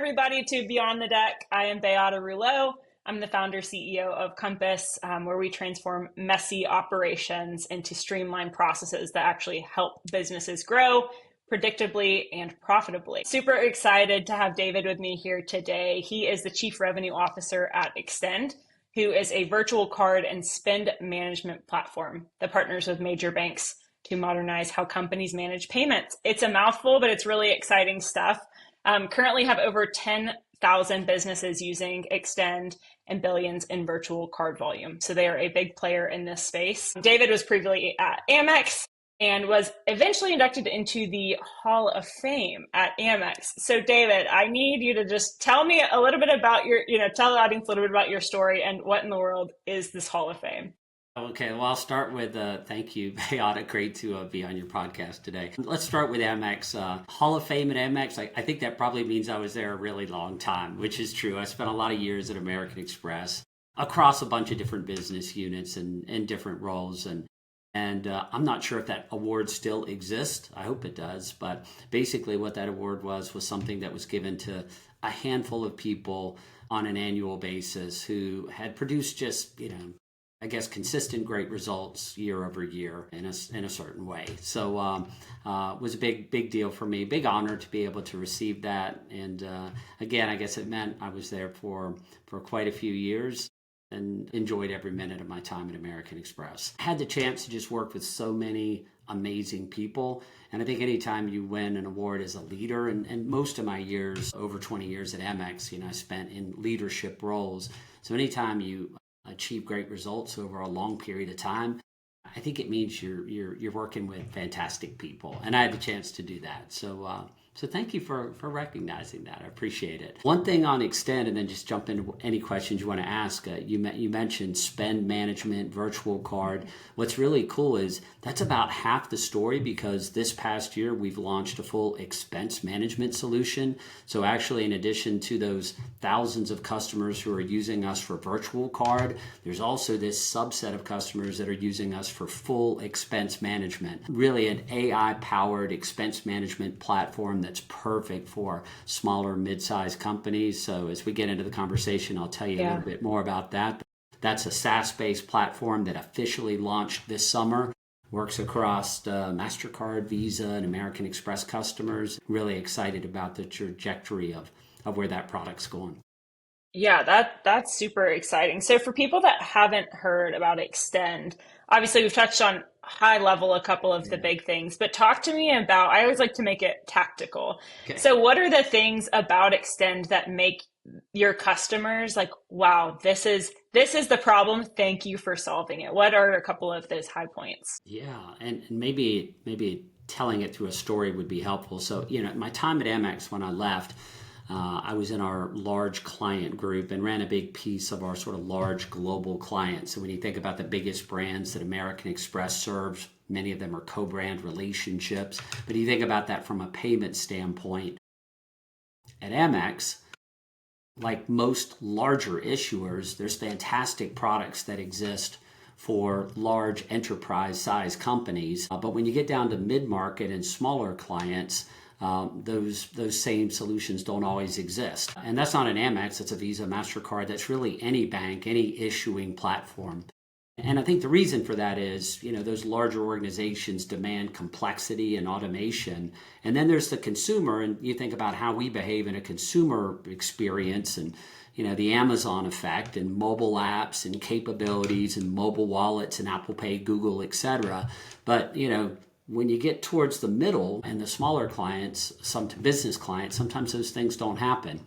everybody to Beyond the Deck. I am Beata Roulea. I'm the founder CEO of Compass, where we transform messy operations into streamlined processes that actually help businesses grow predictably and profitably. Super excited to have David with me here today. He is the Chief Revenue Officer at CExtend, who is a virtual card and spend management platform that partners with major banks to modernize how companies manage payments. It's a mouthful, but it's really exciting stuff. Currently have over 10,000 businesses using CExtend and billions in virtual card volume. So they are a big player in this space. David was previously at Amex and was eventually inducted into the Hall of Fame at Amex. So David, I need you to just tell me a little bit about tell the audience a little bit about your story and what in the world is this Hall of Fame? Okay, well, I'll start with thank you, Beata. Great to be on your podcast today. Let's start with Amex. Hall of Fame at Amex, I think that probably means I was there a really long time, which is true. I spent a lot of years at American Express across a bunch of different business units and different roles. And I'm not sure if that award still exists. I hope it does. But basically what that award was something that was given to a handful of people on an annual basis who had produced just, I guess, consistent great results year over year in a certain way. So it was a big deal for me, big honor to be able to receive that. And again, I guess it meant I was there for quite a few years and enjoyed every minute of my time at American Express. I had the chance to just work with so many amazing people. And I think anytime you win an award as a leader, and most of my years, over 20 years at Amex, I spent in leadership roles. So anytime you achieve great results over a long period of time, I think it means you're working with fantastic people, and I had the chance to do that. So thank you for recognizing that. I appreciate it. One thing on CExtend, and then just jump into any questions you want to ask. You mentioned spend management, virtual card. What's really cool is that's about half the story, because this past year we've launched a full expense management solution. So actually, in addition to those thousands of customers who are using us for virtual card, there's also this subset of customers that are using us for full expense management. Really an AI-powered expense management platform that's perfect for smaller, mid-sized companies. So as we get into the conversation, I'll tell you a little bit more about that. That's a SaaS-based platform that officially launched this summer. Works across MasterCard, Visa, and American Express customers. Really excited about the trajectory of where that product's going. Yeah, that's super exciting. So for people that haven't heard about CExtend, obviously we've touched on high level a couple of the big things, but talk to me about, I always like to make it tactical. Okay. So what are the things about CExtend that make your customers like, wow, this is the problem. Thank you for solving it. What are a couple of those high points? Yeah, and maybe telling it through a story would be helpful. So, my time at Amex, when I left, I was in our large client group and ran a big piece of our sort of large global clients. So when you think about the biggest brands that American Express serves, many of them are co-brand relationships. But you think about that from a payment standpoint. At Amex, like most larger issuers, there's fantastic products that exist for large enterprise size companies. But when you get down to mid-market and smaller clients, those same solutions don't always exist. And that's not an Amex, it's a Visa, MasterCard, that's really any bank, any issuing platform. And I think the reason for that is, those larger organizations demand complexity and automation. And then there's the consumer, and you think about how we behave in a consumer experience and, the Amazon effect and mobile apps and capabilities and mobile wallets and Apple Pay, Google, etc. But, when you get towards the middle and the smaller clients, some business clients, sometimes those things don't happen.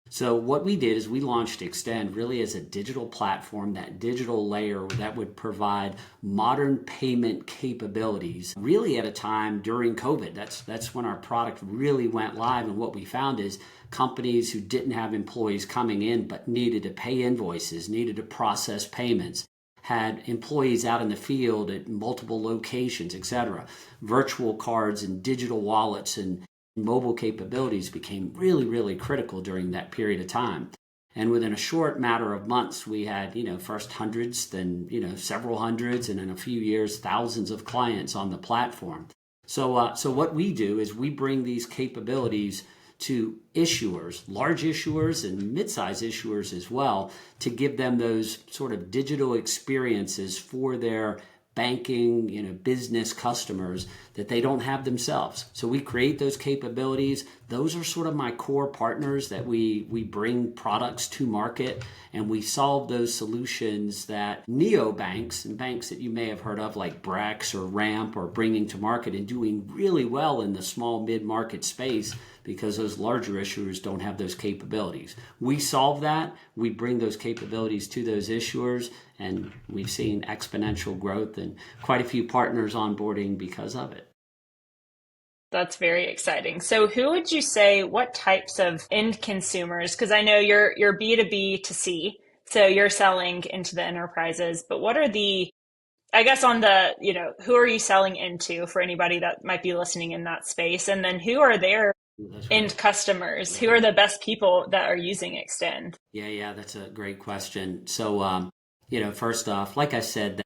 So what we did is we launched CExtend really as a digital platform, that digital layer that would provide modern payment capabilities, really at a time during COVID. That's when our product really went live. And what we found is companies who didn't have employees coming in but needed to pay invoices, needed to process payments, had employees out in the field at multiple locations, etc. Virtual cards and digital wallets and mobile capabilities became really, really critical during that period of time. And within a short matter of months, we had, first hundreds, then, several hundreds, and in a few years, thousands of clients on the platform. So what we do is we bring these capabilities to issuers, large issuers and mid-size issuers as well, to give them those sort of digital experiences for their banking, business customers that they don't have themselves. So we create those capabilities. Those are sort of my core partners that we bring products to market, and we solve those solutions that neobanks and banks that you may have heard of like Brex or Ramp are bringing to market and doing really well in the small mid-market space, because those larger issuers don't have those capabilities. We solve that. We bring those capabilities to those issuers, and we've seen exponential growth and quite a few partners onboarding because of it. That's very exciting. So who would you say, what types of end consumers, because I know you're B2B to C, so you're selling into the enterprises, but what are the, I guess on the, who are you selling into for anybody that might be listening in that space? And then who are their end customers? Who are the best people that are using Extend? Yeah, that's a great question. So, first off, like I said,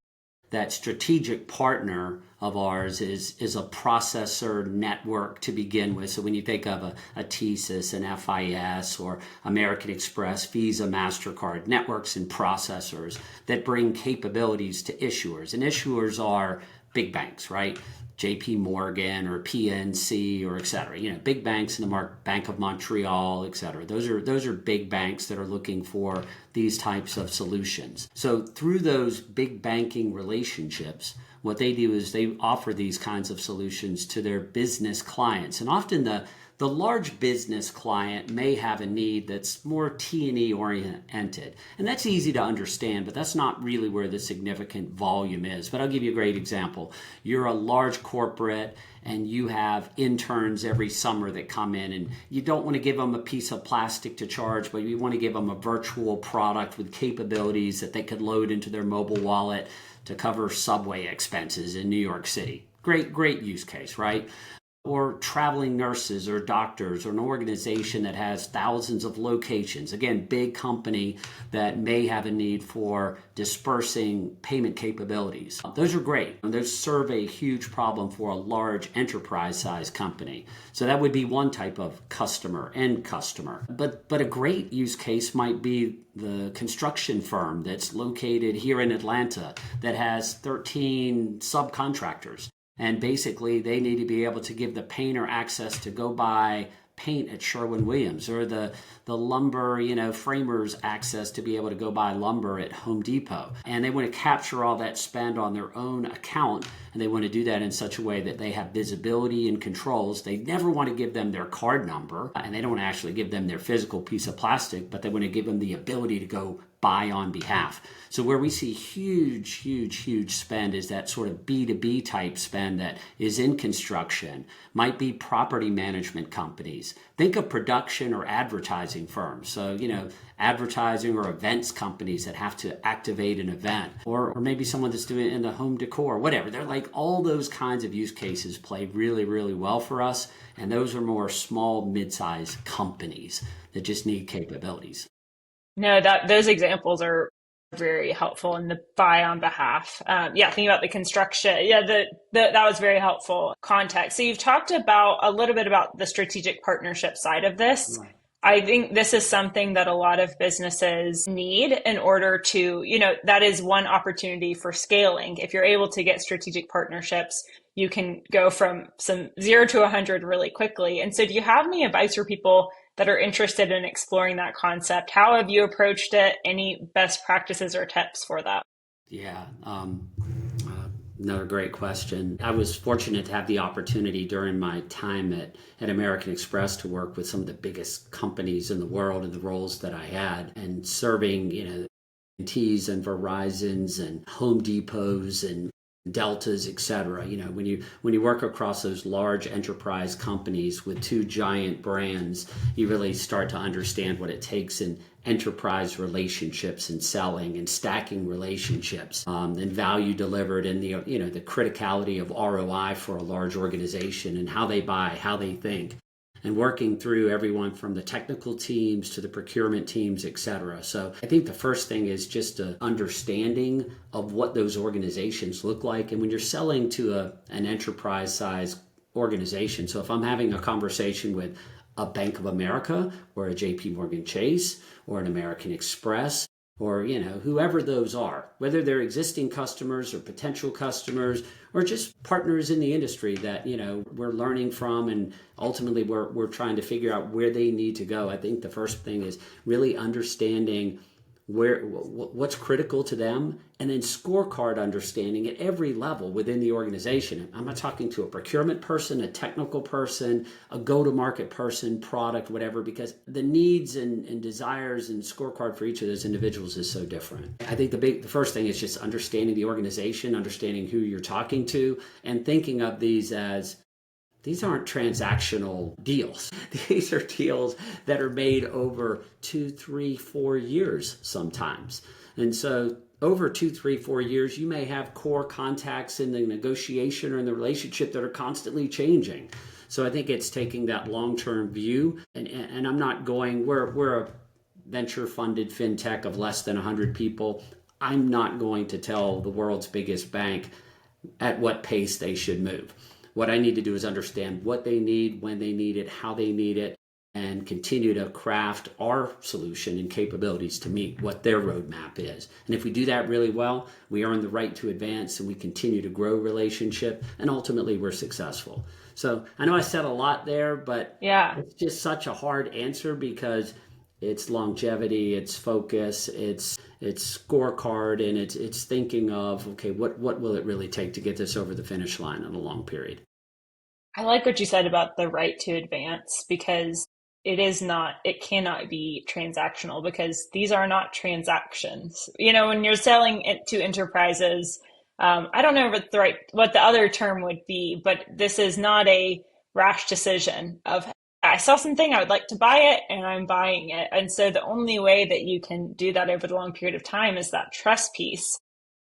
that strategic partner of ours is a processor network to begin with. So when you think of a TSYS, an FIS, or American Express, Visa, MasterCard, networks and processors that bring capabilities to issuers. And issuers are big banks, right? JP Morgan or PNC or et cetera, big banks in the Bank of Montreal, et cetera. Those are big banks that are looking for these types of solutions. So through those big banking relationships, what they do is they offer these kinds of solutions to their business clients. And often the large business client may have a need that's more T&E oriented. And that's easy to understand, but that's not really where the significant volume is. But I'll give you a great example. You're a large corporate and you have interns every summer that come in, and you don't want to give them a piece of plastic to charge, but you want to give them a virtual product with capabilities that they could load into their mobile wallet to cover subway expenses in New York City. Great use case, right? Or traveling nurses or doctors, or an organization that has thousands of locations. Again, big company that may have a need for dispersing payment capabilities. Those are great. And those serve a huge problem for a large enterprise size company. So that would be one type of end customer. But a great use case might be the construction firm that's located here in Atlanta that has 13 subcontractors. And basically, they need to be able to give the painter access to go buy paint at Sherwin-Williams, or the lumber, framers access to be able to go buy lumber at Home Depot. And they want to capture all that spend on their own account, and they want to do that in such a way that they have visibility and controls. They never want to give them their card number, and they don't want to actually give them their physical piece of plastic, but they want to give them the ability to go buy on behalf. So where we see huge spend is that sort of B2B type spend that is in construction, might be property management companies. Think of production or advertising firms. So, advertising or events companies that have to activate an event, or maybe someone that's doing it in the home decor, whatever. They're like, all those kinds of use cases play really well for us. And those are more small, mid-sized companies that just need capabilities. No, those examples are very helpful in the buy on behalf. Thinking about the construction. That was very helpful context. So you've talked about a little bit about the strategic partnership side of this. Right. I think this is something that a lot of businesses need in order to, that is one opportunity for scaling. If you're able to get strategic partnerships, you can go from some 0 to 100 really quickly. And so do you have any advice for people that are interested in exploring that concept? How have you approached it? Any best practices or tips for that? Yeah, another great question. I was fortunate to have the opportunity during my time at American Express to work with some of the biggest companies in the world in the roles that I had, and serving, T's and Verizons and Home Depots and Deltas, et cetera. When you work across those large enterprise companies with two giant brands, you really start to understand what it takes in enterprise relationships and selling and stacking relationships, and value delivered, and the criticality of ROI for a large organization, and how they buy, how they think, and working through everyone from the technical teams to the procurement teams, et cetera. So I think the first thing is just an understanding of what those organizations look like. And when you're selling to an enterprise size organization, so if I'm having a conversation with a Bank of America or a JP Morgan Chase or an American Express or whoever those are, whether they're existing customers or potential customers or just partners in the industry that we're learning from, and ultimately we're trying to figure out where they need to go. I think the first thing is really understanding what's critical to them, and then scorecard understanding at every level within the organization. I'm not talking to a procurement person, a technical person, a go-to-market person, product, whatever, because the needs and desires and scorecard for each of those individuals is so different. I think the first thing is just understanding the organization, understanding who you're talking to, and thinking of these aren't transactional deals. These are deals that are made over 2, 3, 4 years sometimes. And so over 2, 3, 4 years, you may have core contacts in the negotiation or in the relationship that are constantly changing. So I think it's taking that long-term view. And I'm not going, we're a venture-funded fintech of less than 100 people. I'm not going to tell the world's biggest bank at what pace they should move. What I need to do is understand what they need, when they need it, how they need it, and continue to craft our solution and capabilities to meet what their roadmap is. And if we do that really well, we earn the right to advance and we continue to grow relationship, and ultimately we're successful. So I know I said a lot there, but it's just such a hard answer because it's longevity, it's focus, it's scorecard, and it's thinking of, okay, what will it really take to get this over the finish line in a long period? I like what you said about the right to advance, because it cannot be transactional, because these are not transactions. When you're selling it to enterprises, I don't know what the other term would be, but this is not a rash decision of, I saw something, I would like to buy it, and I'm buying it. And so the only way that you can do that over the long period of time is that trust piece.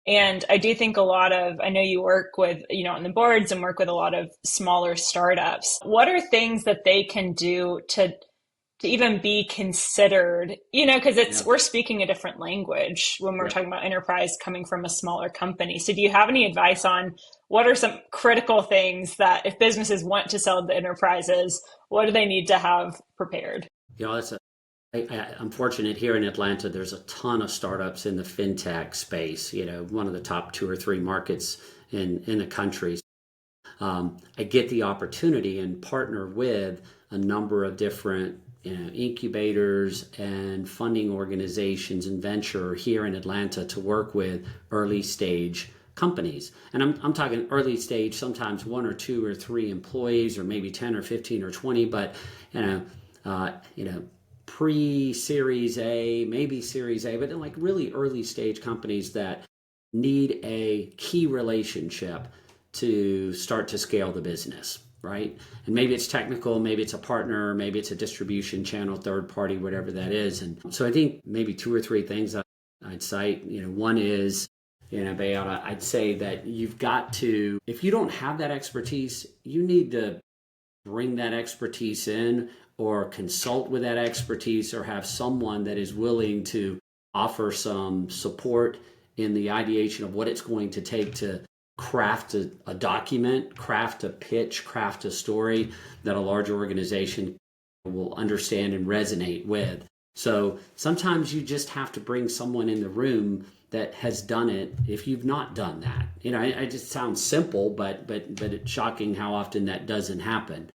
And I do think I know you work with, on the boards and work with a lot of smaller startups. What are things that they can do to even be considered, because we're speaking a different language when we're talking about enterprise coming from a smaller company. So do you have any advice on what are some critical things that if businesses want to sell to enterprises, what do they need to have prepared? I'm fortunate here in Atlanta, there's a ton of startups in the fintech space, one of the top 2 or 3 markets in the country. I get the opportunity and partner with a number of different incubators and funding organizations and venture here in Atlanta to work with early stage companies. And I'm talking early stage, sometimes 1 or 2 or 3 employees, or maybe 10 or 15 or 20, but pre-Series A, maybe Series A, but then like really early stage companies that need a key relationship to start to scale the business, right? And maybe it's technical, maybe it's a partner, maybe it's a distribution channel, third party, whatever that is. And so I think maybe 2 or 3 things I'd cite. One is, Beata, I'd say that you've got to, if you don't have that expertise, you need to bring that expertise in, or consult with that expertise, or have someone that is willing to offer some support in the ideation of what it's going to take to craft a document, craft a pitch, craft a story that a large organization will understand and resonate with. So sometimes you just have to bring someone in the room that has done it if you've not done that. It just sounds simple, but it's shocking how often that doesn't happen.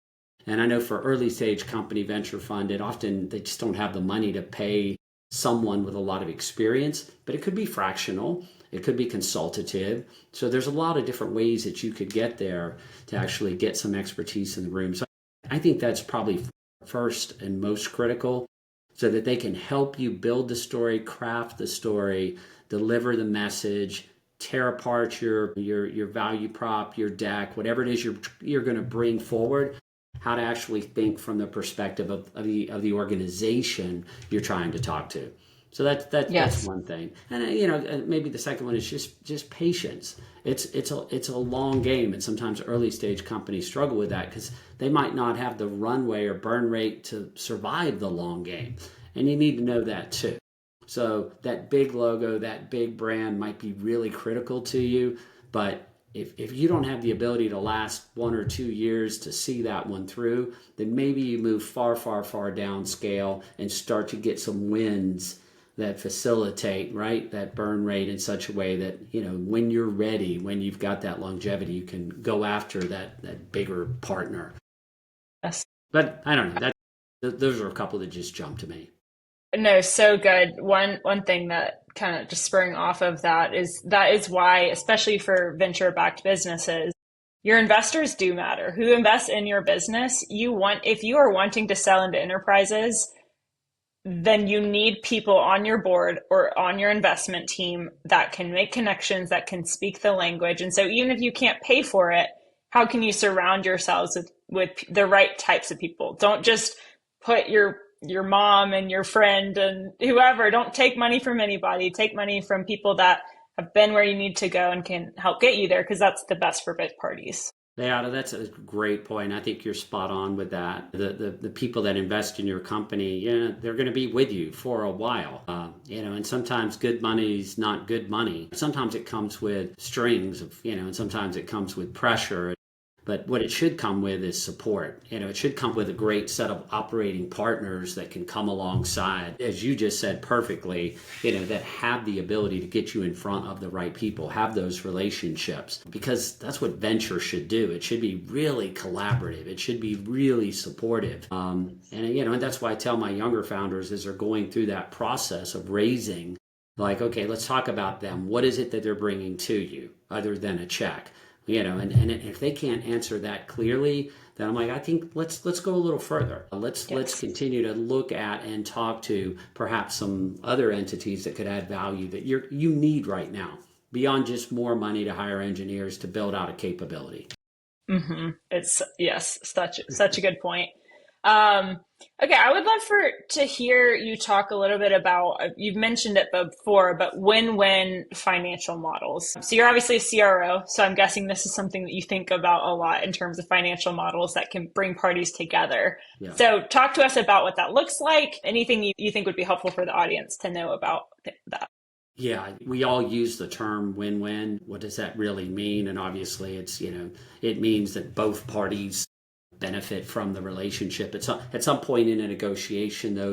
And I know for early stage company venture fund, they just don't have the money to pay someone with a lot of experience, but it could be fractional, it could be consultative. So there's a lot of different ways that you could get there to actually get some expertise in the room. So I think that's probably first and most critical, so that they can help you build the story, craft the story, deliver the message, tear apart your value prop, your deck, whatever it is you're going to bring forward, how to actually think from the perspective of the organization you're trying to talk to. So that's one thing. And maybe the second one is just patience. It's a long game, and sometimes early stage companies struggle with that because they might not have the runway or burn rate to survive the long game. And you need to know that too. So that big logo, that big brand might be really critical to you, but if you don't have the ability to last 1 or 2 years to see that one through, then maybe you move far, far, far down scale and start to get some wins that facilitate, right, that burn rate in such a way that, when you're ready, when you've got that longevity, you can go after that bigger partner. Yes. But I don't know. Those are a couple that just jumped to me. No, so good. One thing that kind of just spurring off of that is why, especially for venture-backed businesses, your investors do matter. Who invests in your business? If you are wanting to sell into enterprises, then you need people on your board or on your investment team that can make connections, that can speak the language. And so even if you can't pay for it, how can you surround yourselves with the right types of people? Don't just put your mom and your friend and whoever. Don't take money from anybody. Take money from people that have been where you need to go and can help get you there, because that's the best for both parties. Yeah, that's a great point. I think you're spot on with that. The people that invest in your company, they're going to be with you for a while. And sometimes good money is not good money. Sometimes it comes with strings and sometimes it comes with pressure. But what it should come with is support. It should come with a great set of operating partners that can come alongside, as you just said perfectly, that have the ability to get you in front of the right people, have those relationships, because that's what venture should do. It should be really collaborative. It should be really supportive. And that's why I tell my younger founders as they're going through that process of raising, like, okay, let's talk about them. What is it that they're bringing to you other than a check? And if they can't answer that clearly, then I'm like, I think let's go a little further. Let's continue to look at and talk to perhaps some other entities that could add value that you need right now, beyond just more money to hire engineers to build out a capability. Mm-hmm. It's such a good point. Okay, I would love to hear you talk a little bit about, you've mentioned it before, but win-win financial models. So you're obviously a CRO, so I'm guessing this is something that you think about a lot in terms of financial models that can bring parties together. Yeah. So talk to us about what that looks like. Anything you think would be helpful for the audience to know about that. Yeah, we all use the term win-win. What does that really mean? And obviously it means that both parties benefit from the relationship. At some point in a negotiation, though,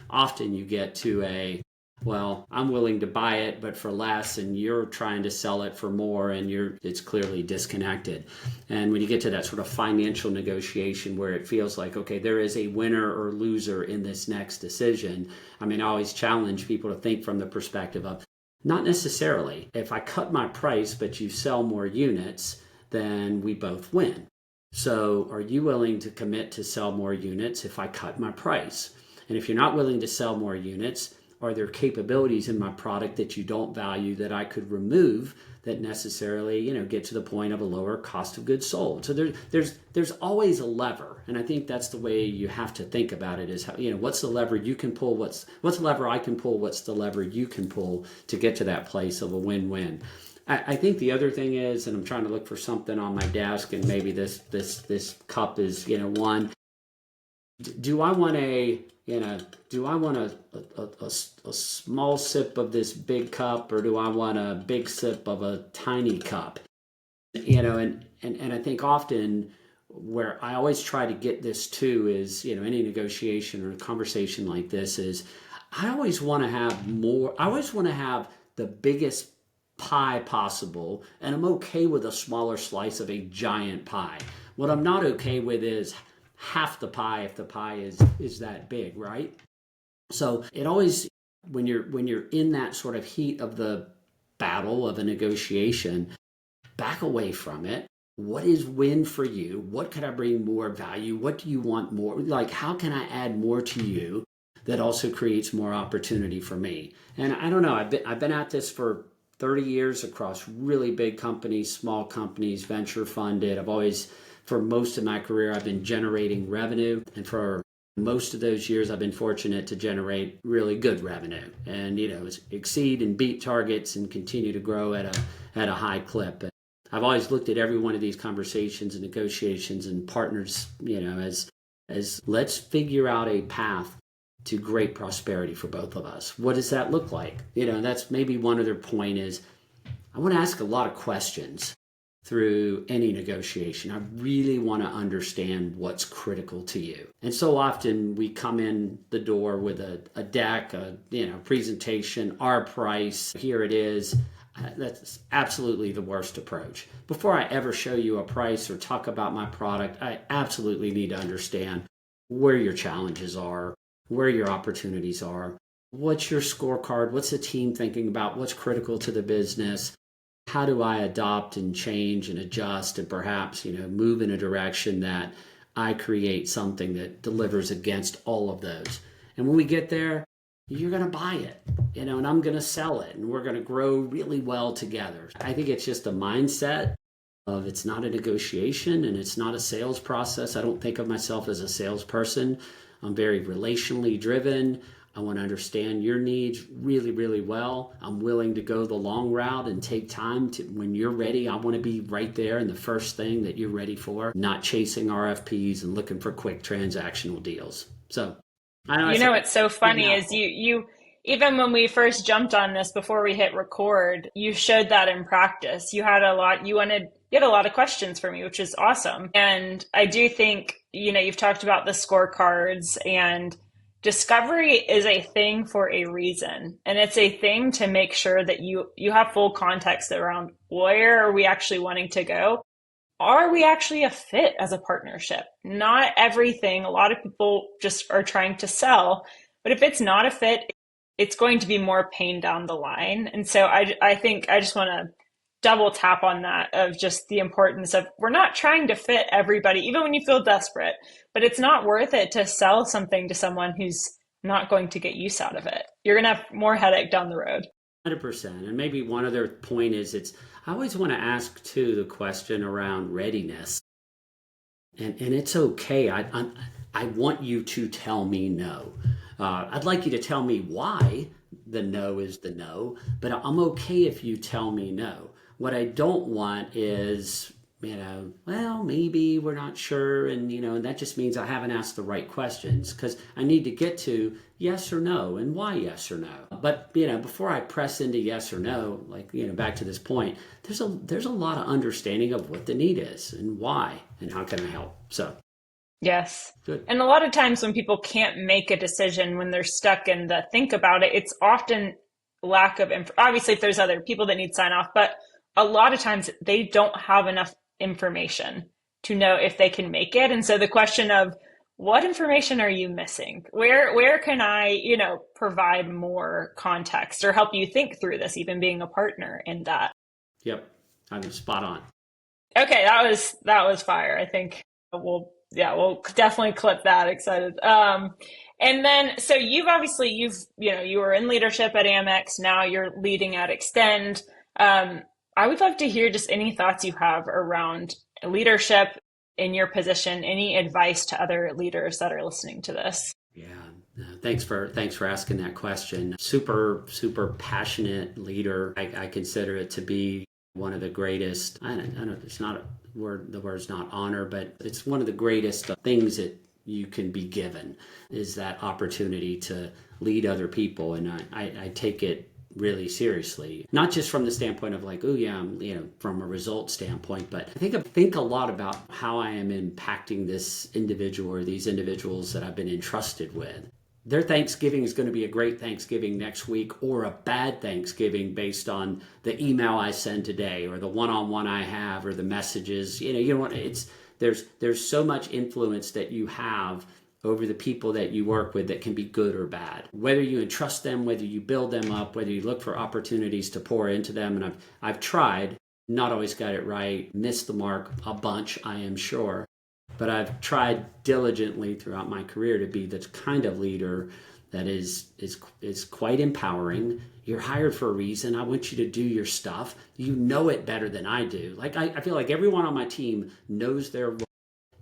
often you get to a, well, I'm willing to buy it, but for less, and you're trying to sell it for more, and it's clearly disconnected. And when you get to that sort of financial negotiation where it feels like, okay, there is a winner or loser in this next decision, I always challenge people to think from the perspective of, not necessarily. If I cut my price, but you sell more units, then we both win. So are you willing to commit to sell more units if I cut my price? And if you're not willing to sell more units, are there capabilities in my product that you don't value that I could remove that necessarily, get to the point of a lower cost of goods sold? So there's always a lever. And I think that's the way you have to think about it is, how, what's the lever you can pull? What's the lever I can pull? What's the lever you can pull to get to that place of a win-win? I think the other thing is, and I'm trying to look for something on my desk, and maybe this cup is, one. Do I want a small sip of this big cup, or do I want a big sip of a tiny cup? And I think often where I always try to get this to is, any negotiation or conversation like this is, I always want to have more. I always want to have the biggest pie possible, and I'm okay with a smaller slice of a giant pie. What I'm not okay with is half the pie if the pie is that big, right? So it always, when you're in that sort of heat of the battle of a negotiation, back away from it. What is win for you? What could I bring more value? What do you want more? Like, how can I add more to you that also creates more opportunity for me? And I don't know, I've been at this for 30 years across really big companies, small companies, venture funded. For most of my career, I've been generating revenue. And for most of those years, I've been fortunate to generate really good revenue and, exceed and beat targets and continue to grow at a high clip. And I've always looked at every one of these conversations and negotiations and partners, as let's figure out a path to great prosperity for both of us. What does that look like? That's maybe one other point is, I want to ask a lot of questions through any negotiation. I really want to understand what's critical to you. And so often we come in the door with a deck, presentation, our price, here it is. That's absolutely the worst approach. Before I ever show you a price or talk about my product, I absolutely need to understand where your challenges are, where your opportunities are, what's your scorecard, what's the team thinking about, what's critical to the business, how do I adopt and change and adjust and perhaps, move in a direction that I create something that delivers against all of those. And when we get there, you're going to buy it, and I'm going to sell it, and we're going to grow really well together. I think it's just a mindset of it's not a negotiation and it's not a sales process. I don't think of myself as a salesperson. I'm very relationally driven. I want to understand your needs really, really well. I'm willing to go the long route and take time to, when you're ready, I want to be right there and the first thing that you're ready for, not chasing RFPs and looking for quick transactional deals. So I know What's so funny is you even when we first jumped on this before we hit record, you showed that in practice. You had a lot of questions for me, which is awesome. And I do think, you've talked about the scorecards, and discovery is a thing for a reason. And it's a thing to make sure that you have full context around where are we actually wanting to go? Are we actually a fit as a partnership? Not everything. A lot of people just are trying to sell, but if it's not a fit, it's going to be more pain down the line. And so I think I just want to double tap on that, of just the importance of, we're not trying to fit everybody, even when you feel desperate, but it's not worth it to sell something to someone who's not going to get use out of it. You're going to have more headache down the road. 100%. And maybe one other point is I always want to ask too the question around readiness. And it's okay. I want you to tell me no. I'd like you to tell me why the no is the no, but I'm okay if you tell me no. What I don't want is, well, maybe we're not sure. And, and that just means I haven't asked the right questions, because I need to get to yes or no and why yes or no. But, before I press into yes or no, back to this point, there's a lot of understanding of what the need is and why and how can I help. So. Yes. Good. And a lot of times when people can't make a decision, when they're stuck in the think about it, it's often lack of obviously if there's other people that need sign off, but a lot of times they don't have enough information to know if they can make it. And so the question of, what information are you missing? Where can I, provide more context or help you think through this, even being a partner in that? Yep. I'm spot on. Okay. That was fire. I think we'll definitely clip that. Excited. And then, so you were in leadership at Amex. Now you're leading at CExtend. I would love to hear just any thoughts you have around leadership in your position, any advice to other leaders that are listening to this. Yeah. Thanks for asking that question. Super, super passionate leader. I consider it to be one of the greatest. I don't it's not a word, the word's not honor, but it's one of the greatest things that you can be given, is that opportunity to lead other people. And I take it really seriously, not just from the standpoint of from a result standpoint, but I think a lot about how I am impacting this individual or these individuals that I've been entrusted with. Their Thanksgiving is going to be a great Thanksgiving next week, or a bad Thanksgiving based on the email I send today, or the one-on-one I have, or the messages. There's so much influence that you have over the people that you work with that can be good or bad. Whether you entrust them, whether you build them up, whether you look for opportunities to pour into them. And I've tried, not always got it right, missed the mark a bunch, I am sure. But I've tried diligently throughout my career to be the kind of leader that is quite empowering. You're hired for a reason. I want you to do your stuff. You know it better than I do. I feel like everyone on my team knows their role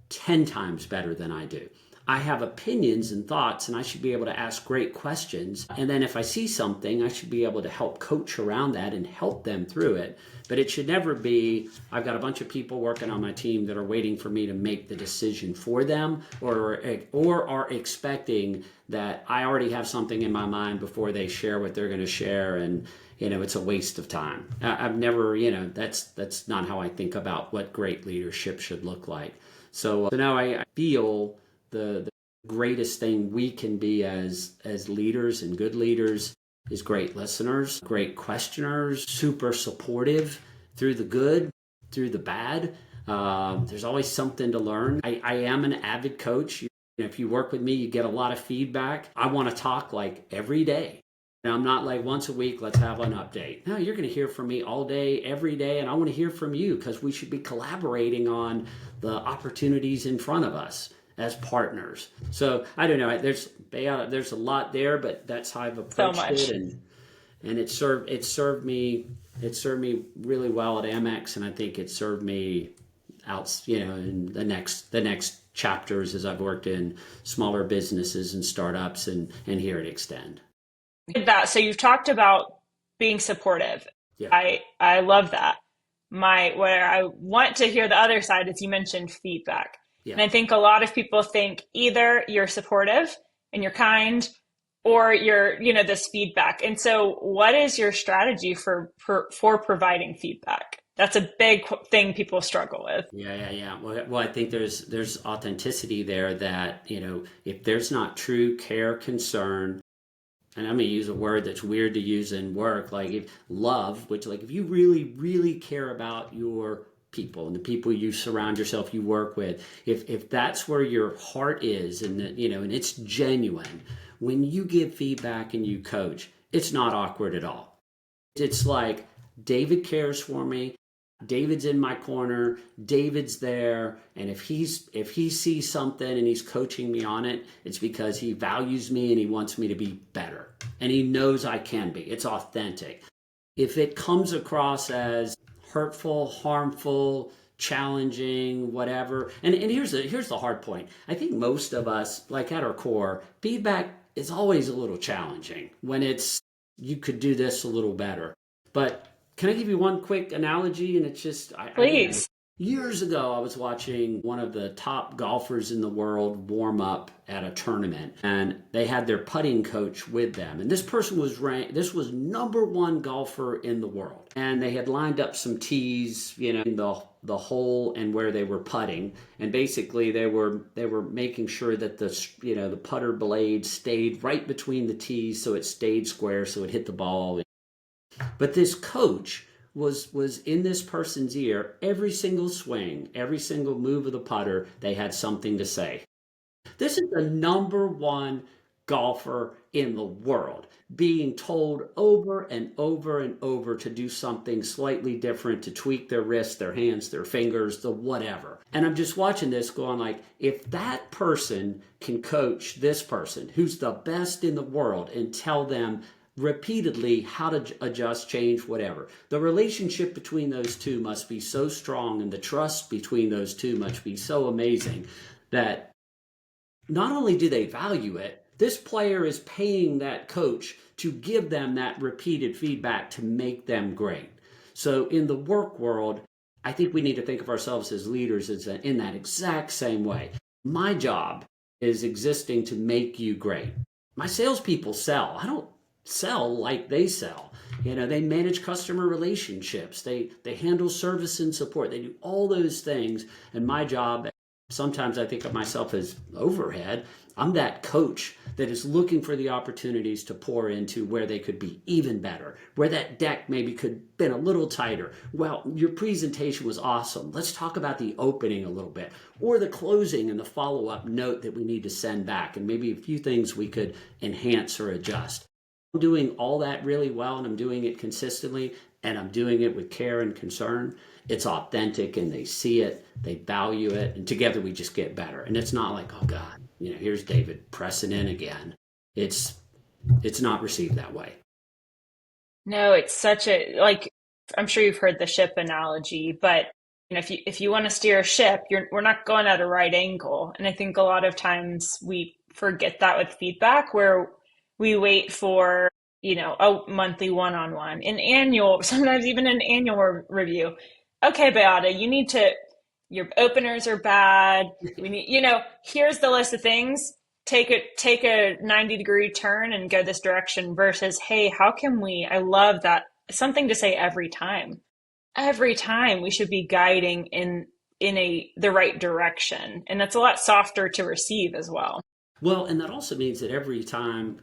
10 times better than I do. I have opinions and thoughts, and I should be able to ask great questions. And then if I see something, I should be able to help coach around that and help them through it. But it should never be, I've got a bunch of people working on my team that are waiting for me to make the decision for them, or are expecting that I already have something in my mind before they share what they're going to share. And, it's a waste of time. I've never, that's not how I think about what great leadership should look like. So now I feel the greatest thing we can be as leaders and good leaders is great listeners, great questioners, super supportive through the good, through the bad. There's always something to learn. I am an avid coach. If you work with me, you get a lot of feedback. I want to talk like every day. And I'm not like once a week, let's have an update. No, you're going to hear from me all day, every day, and I want to hear from you because we should be collaborating on the opportunities in front of us as partners. So I don't know. There's a lot there, but that's how I've approached it, and it served me really well at Amex, and I think it served me out, in the next chapters as I've worked in smaller businesses and startups and here at Extend. That. So you've talked about being supportive. Yeah. I love that. Where I want to hear the other side is you mentioned feedback. Yeah. And I think a lot of people think either you're supportive and you're kind, or you're, this feedback. And so what is your strategy for providing feedback? That's a big thing people struggle with. Yeah. Well, I think there's authenticity there that, if there's not true care, concern, and I'm going to use a word that's weird to use in work, like if you really, really care about your people and the people you surround yourself, you work with, if that's where your heart is and and it's genuine, when you give feedback and you coach, it's not awkward at all. It's like David cares for me. David's in my corner, David's there, and if he sees something and he's coaching me on it, it's because he values me and he wants me to be better. And he knows I can be. It's authentic. If it comes across as hurtful, harmful, challenging, whatever, and here's the hard point. I think most of us, like at our core, feedback is always a little challenging when it's, you could do this a little better. But can I give you one quick analogy? And it's just, Please. Years ago, I was watching one of the top golfers in the world warm up at a tournament, and they had their putting coach with them. And this person was ranked, this was number one golfer in the world. And they had lined up some tees, in the hole and where they were putting. And basically they were making sure that the putter blade stayed right between the tees so it stayed square, so it hit the ball. But this coach was in this person's ear every single swing, every single move of the putter. They had something to say. This is the number one golfer in the world being told over and over and over to do something slightly different, to tweak their wrists, their hands, their fingers, the whatever. And I'm just watching this going like, if that person can coach this person who's the best in the world and tell them repeatedly how to adjust, change, whatever, the relationship between those two must be so strong, and the trust between those two must be so amazing that not only do they value it, this player is paying that coach to give them that repeated feedback to make them great. So in the work world, I think we need to think of ourselves as leaders in that exact same way. My job is existing to make you great. My salespeople sell. I don't sell like they sell. They manage customer relationships. They handle service and support. They do all those things. And my job, sometimes I think of myself as overhead. I'm that coach that is looking for the opportunities to pour into where they could be even better, where that deck maybe could have been a little tighter. Well, your presentation was awesome. Let's talk about the opening a little bit, or the closing and the follow-up note that we need to send back, and maybe a few things we could enhance or adjust. I'm doing all that really well, and I'm doing it consistently, and I'm doing it with care and concern. It's authentic, and they see it, they value it, and together we just get better. And it's not like, oh God, here's David pressing in again. It's not received that way. No, it's such I'm sure you've heard the ship analogy, but if you want to steer a ship, we're not going at a right angle. And I think a lot of times we forget that with feedback, where we wait for, a monthly one-on-one, an annual, sometimes even an annual review. Okay, Beata, your openers are bad. We need, here's the list of things. Take a 90-degree turn and go this direction versus, hey, how can I love that, something to say every time we should be guiding in the right direction, and that's a lot softer to receive as well. Well, and that also means that every time,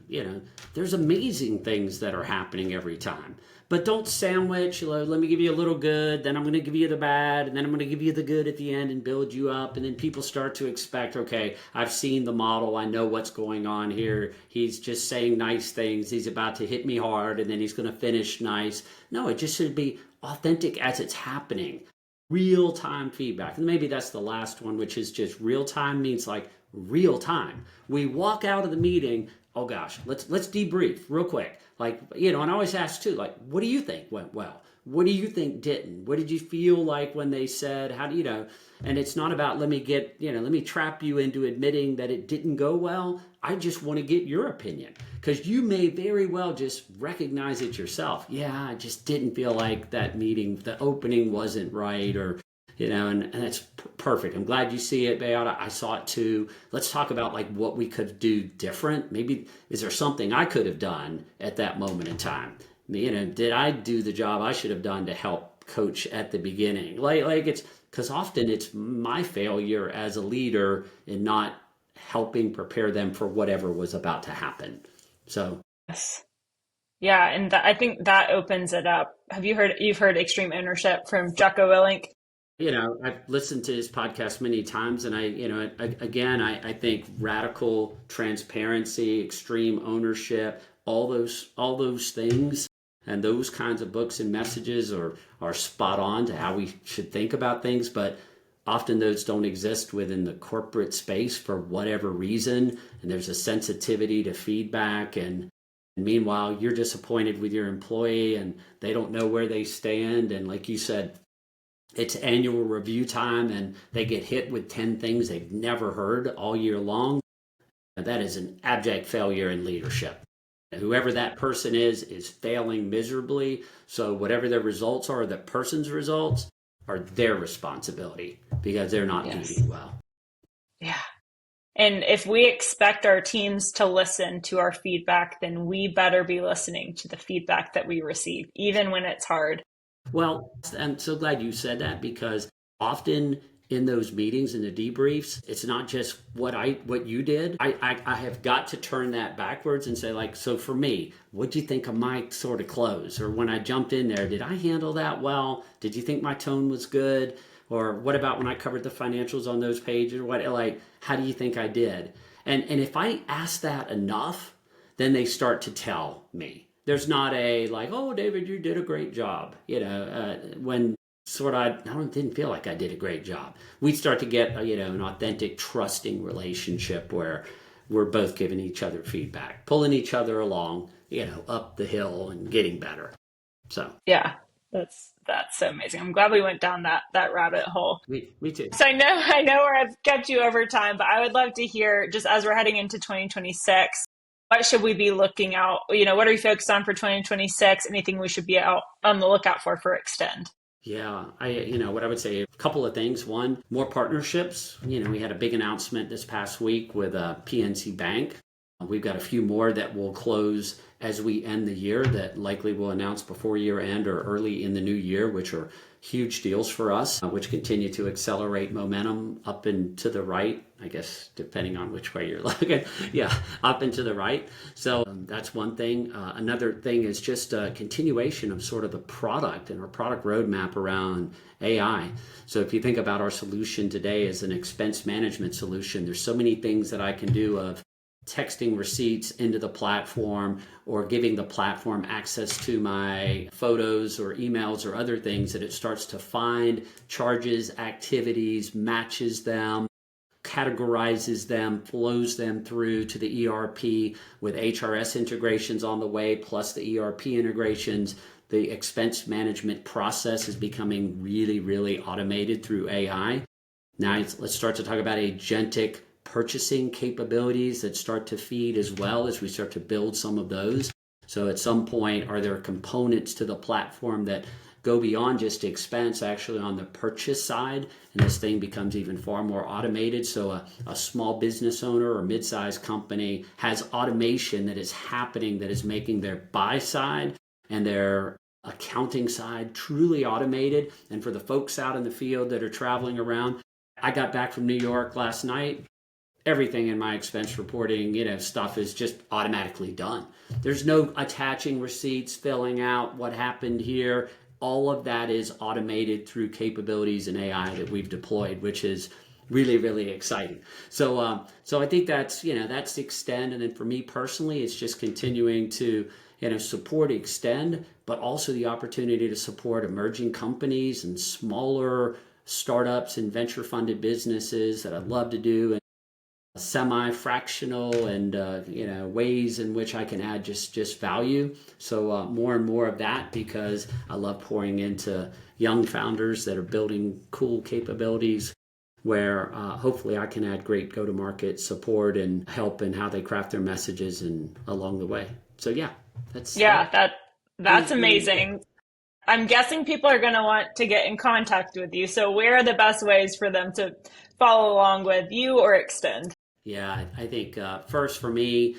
there's amazing things that are happening every time. But don't sandwich, let me give you a little good, then I'm going to give you the bad, and then I'm going to give you the good at the end and build you up. And then people start to expect, okay, I've seen the model. I know what's going on here. He's just saying nice things. He's about to hit me hard, and then he's going to finish nice. No, it just should be authentic as it's happening. Real-time feedback. And maybe that's the last one, which is just real-time means like real time. We walk out of the meeting, oh gosh, let's debrief real quick. Like, and I always ask too, like, what do you think went well? What do you think didn't? What did you feel like when they said, how do you know? And it's not about let me trap you into admitting that it didn't go well. I just want to get your opinion, because you may very well just recognize it yourself. Yeah, I just didn't feel like that meeting, the opening wasn't right, or and that's perfect. I'm glad you see it, Beata. I saw it too. Let's talk about like what we could do different. Maybe is there something I could have done at that moment in time? Did I do the job I should have done to help coach at the beginning? Like it's because often it's my failure as a leader in not helping prepare them for whatever was about to happen. So Yes. Yeah, and I think that opens it up. You've heard extreme ownership from Jocko Willink? I've listened to his podcast many times, and I think radical transparency, extreme ownership, all those things, and those kinds of books and messages are spot on to how we should think about things. But often those don't exist within the corporate space for whatever reason, and there's a sensitivity to feedback, and meanwhile you're disappointed with your employee, and they don't know where they stand, and like you said, it's annual review time and they get hit with 10 things they've never heard all year long. That is an abject failure in leadership. Whoever that person is failing miserably. So whatever their results are, the person's results are their responsibility because they're not leading well. Yeah. And if we expect our teams to listen to our feedback, then we better be listening to the feedback that we receive, even when it's hard. Well, I'm so glad you said that, because often in those meetings and the debriefs, it's not just what you did. I have got to turn that backwards and say, like, so for me, what do you think of my sort of close? Or when I jumped in there, did I handle that well? Did you think my tone was good? Or what about when I covered the financials on those pages? How do you think I did? And if I ask that enough, then they start to tell me. There's not a like, oh, David, you did a great job. When sort of I didn't feel like I did a great job. We'd start to get an authentic, trusting relationship where we're both giving each other feedback, pulling each other along, up the hill and getting better. So yeah, that's so amazing. I'm glad we went down that rabbit hole. Me too. So I know where I've kept you over time, but I would love to hear, just as we're heading into 2026. What should we be looking out? What are you focused on for 2026? Anything we should be out on the lookout for CExtend? Yeah, what I would say, a couple of things. One, more partnerships. We had a big announcement this past week with PNC Bank. We've got a few more that will close as we end the year that likely will announce before year end or early in the new year, which are huge deals for us, which continue to accelerate momentum up and to the right, I guess, depending on which way you're looking. Yeah, up and to the right. So that's one thing. Another thing is just a continuation of sort of the product and our product roadmap around AI. So if you think about our solution today as an expense management solution, there's so many things that I can do of texting receipts into the platform or giving the platform access to my photos or emails or other things that it starts to find charges, activities, matches them, categorizes them, flows them through to the ERP with HRS integrations on the way, plus the ERP integrations. the expense management process is becoming really, really automated through AI. Now let's start to talk about agentic purchasing capabilities that start to feed as well as we start to build some of those. So at some point, are there components to the platform that go beyond just expense actually on the purchase side, and this thing becomes even far more automated? So a small business owner or mid-sized company has automation that is happening that is making their buy side and their accounting side truly automated. And for the folks out in the field that are traveling around, I got back from New York last night. Everything in my expense reporting, stuff is just automatically done. There's no attaching receipts, filling out what happened here. All of that is automated through capabilities in AI that we've deployed, which is really, really exciting. So I think that's CExtend. And then for me personally, it's just continuing to support CExtend, but also the opportunity to support emerging companies and smaller startups and venture funded businesses that I'd love to do, and semi-fractional and ways in which I can add just value. So more and more of that, because I love pouring into young founders that are building cool capabilities where hopefully I can add great go-to-market support and help in how they craft their messages and along the way. So that's amazing. I'm guessing people are going to want to get in contact with you. So where are the best ways for them to follow along with you or CExtend? Yeah, I think first for me,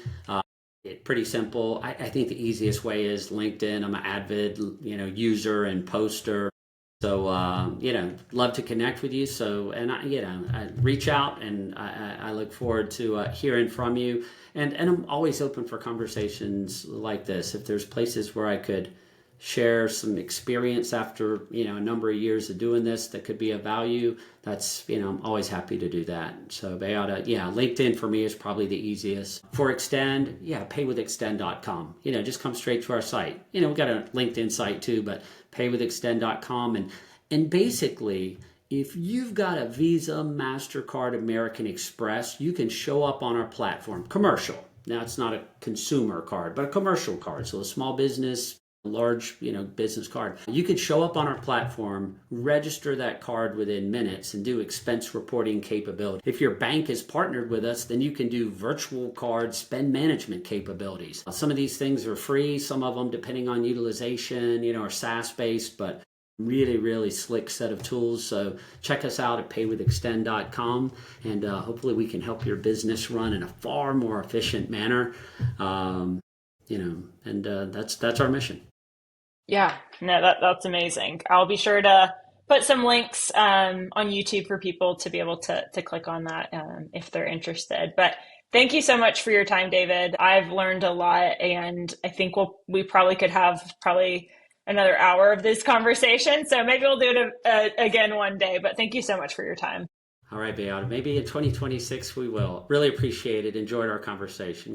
pretty simple. I think the easiest way is LinkedIn. I'm an avid, user and poster. So, love to connect with you. So, and I reach out, and I look forward to hearing from you. And I'm always open for conversations like this. If there's places where I could share some experience after a number of years of doing this that could be of value, that's I'm always happy to do that. So Beata, LinkedIn for me is probably the easiest. For CExtend, paywithextend.com. Just come straight to our site. We've got a LinkedIn site too, but paywithextend.com. And basically, if you've got a Visa, MasterCard, American Express, you can show up on our platform. Commercial. Now, it's not a consumer card, but a commercial card. So a small business, large business card. You could show up on our platform, register that card within minutes, and do expense reporting capability. If your bank is partnered with us, then you can do virtual card spend management capabilities. Some of these things are free, some of them, depending on utilization, are SaaS based, but really, really slick set of tools. So check us out at paywithextend.com, and hopefully we can help your business run in a far more efficient manner. That's our mission. Yeah, no, that's amazing. I'll be sure to put some links on YouTube for people to be able to click on that if they're interested. But thank you so much for your time, David. I've learned a lot, and I think we probably could have another hour of this conversation. So maybe we'll do it again one day. But thank you so much for your time. All right, Beata. Maybe in 2026 we will. Really appreciate it. Enjoyed our conversation.